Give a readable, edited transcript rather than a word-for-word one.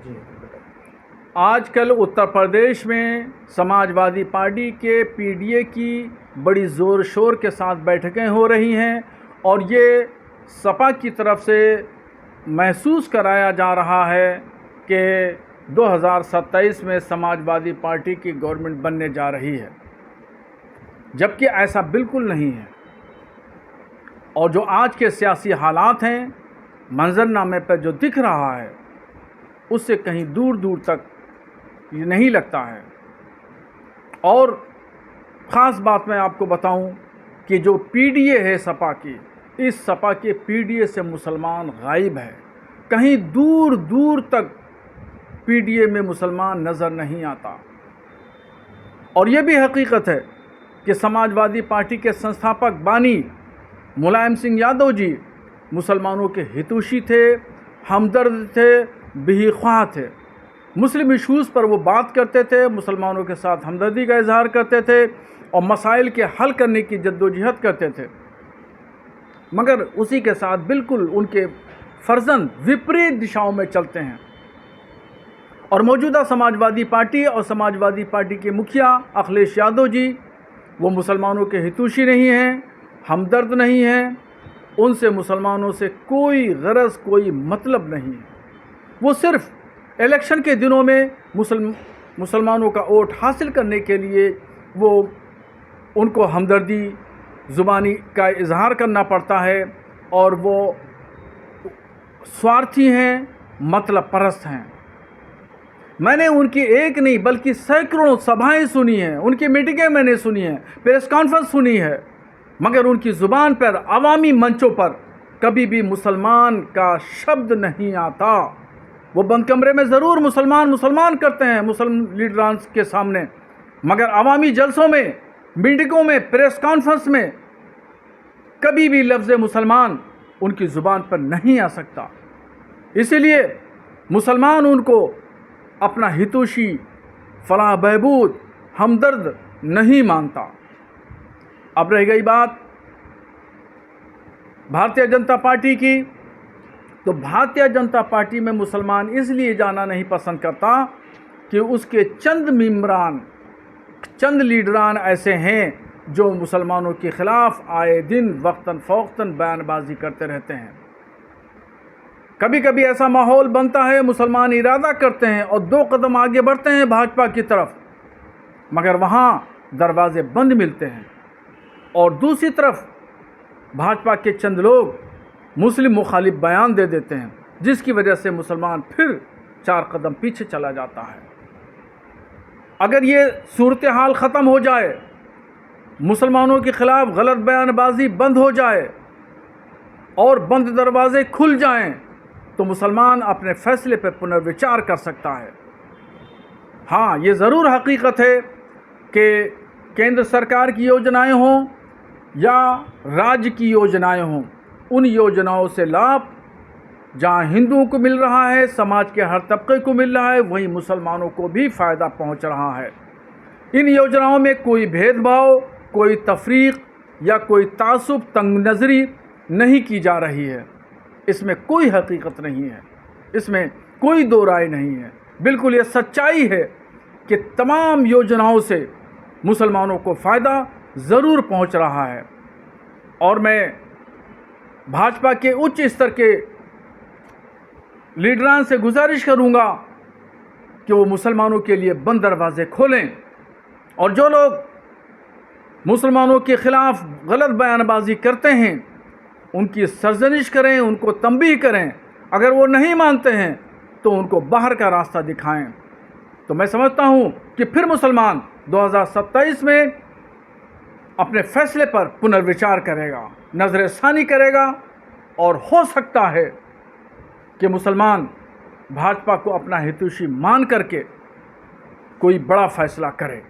जी। आजकल उत्तर प्रदेश में समाजवादी पार्टी के पीडीए की बड़ी ज़ोर शोर के साथ बैठकें हो रही हैं और ये सपा की तरफ से महसूस कराया जा रहा है कि 2027 में समाजवादी पार्टी की गवर्नमेंट बनने जा रही है, जबकि ऐसा बिल्कुल नहीं है। और जो आज के सियासी हालात हैं, मंजरनामे पर जो दिख रहा है, उससे कहीं दूर दूर तक ये नहीं लगता है। और ख़ास बात मैं आपको बताऊं कि जो पीडीए है सपा की, इस सपा के पीडीए से मुसलमान गायब है। कहीं दूर दूर तक पीडीए में मुसलमान नज़र नहीं आता। और ये भी हकीकत है कि समाजवादी पार्टी के संस्थापक बानी मुलायम सिंह यादव जी मुसलमानों के हितैषी थे, हमदर्द थे, बिहीख्वाह थे। मुस्लिम इशूज़ पर वो बात करते थे, मुसलमानों के साथ हमदर्दी का इजहार करते थे और मसाइल के हल करने की जद्दोजहद करते थे। मगर उसी के साथ बिल्कुल उनके फर्जंद विपरीत दिशाओं में चलते हैं। और मौजूदा समाजवादी पार्टी और समाजवादी पार्टी के मुखिया अखिलेश यादव जी, वो मुसलमानों के हितैषी नहीं हैं, हमदर्द नहीं हैं, उनसे मुसलमानों से कोई गरज, कोई मतलब नहीं है। वो सिर्फ़ इलेक्शन के दिनों में मुसलमानों का वोट हासिल करने के लिए वो उनको हमदर्दी ज़ुबानी का इजहार करना पड़ता है और वो स्वार्थी हैं, मतलब परस्त हैं। मैंने उनकी एक नहीं बल्कि सैकड़ों सभाएं सुनी हैं, उनकी मीटिंगें मैंने सुनी हैं, प्रेस कॉन्फ्रेंस सुनी है, मगर उनकी ज़ुबान पर अवामी मंचों पर कभी भी मुसलमान का शब्द नहीं आता। वो बंद कमरे में ज़रूर मुसलमान मुसलमान करते हैं मुस्लिम लीडरांस के सामने, मगर अवामी जलसों में, मीटिंगों में, प्रेस कॉन्फ्रेंस में कभी भी लफ्ज़ मुसलमान उनकी ज़ुबान पर नहीं आ सकता। इसीलिए मुसलमान उनको अपना हितैषी, फलाह बहबूद, हमदर्द नहीं मानता। अब रह गई बात भारतीय जनता पार्टी की, तो भारतीय जनता पार्टी में मुसलमान इसलिए जाना नहीं पसंद करता कि उसके चंद मेंबरान, चंद लीडरान ऐसे हैं जो मुसलमानों के ख़िलाफ़ आए दिन वक्तन फ़ौक्तन बयानबाजी करते रहते हैं। कभी कभी ऐसा माहौल बनता है, मुसलमान इरादा करते हैं और 2 कदम आगे बढ़ते हैं भाजपा की तरफ, मगर वहाँ दरवाजे बंद मिलते हैं। और दूसरी तरफ भाजपा के चंद लोग मुस्लिम मुखालिफ बयान दे देते हैं, जिसकी वजह से मुसलमान फिर 4 कदम पीछे चला जाता है। अगर ये सूरत हाल ख़त्म हो जाए, मुसलमानों के ख़िलाफ़ गलत बयानबाजी बंद हो जाए और बंद दरवाजे खुल जाएं, तो मुसलमान अपने फ़ैसले पर पुनर्विचार कर सकता है। हाँ, ये ज़रूर हकीकत है कि केंद्र सरकार की योजनाएं हों या राज्य की योजनाएं हों, उन योजनाओं से लाभ जहाँ हिंदुओं को मिल रहा है, समाज के हर तबके को मिल रहा है, वहीं मुसलमानों को भी फ़ायदा पहुँच रहा है। इन योजनाओं में कोई भेदभाव, कोई तफरीक या कोई तासुब, तंग नज़री नहीं की जा रही है। इसमें कोई हकीकत नहीं है, इसमें कोई दो राय नहीं है। बिल्कुल ये सच्चाई है कि तमाम योजनाओं से मुसलमानों को फ़ायदा ज़रूर पहुंच रहा है। और मैं भाजपा के उच्च स्तर के लीडरान से गुजारिश करूंगा कि वो मुसलमानों के लिए बंद दरवाजे खोलें और जो लोग मुसलमानों के ख़िलाफ़ गलत बयानबाजी करते हैं उनकी सरजनिश करें, उनको तंबीह करें। अगर वो नहीं मानते हैं तो उनको बाहर का रास्ता दिखाएं। तो मैं समझता हूँ कि फिर मुसलमान 2027 में अपने फ़ैसले पर पुनर्विचार करेगा, नज़र-ए-सानी करेगा और हो सकता है कि मुसलमान भाजपा को अपना हितैषी मान करके कोई बड़ा फ़ैसला करे।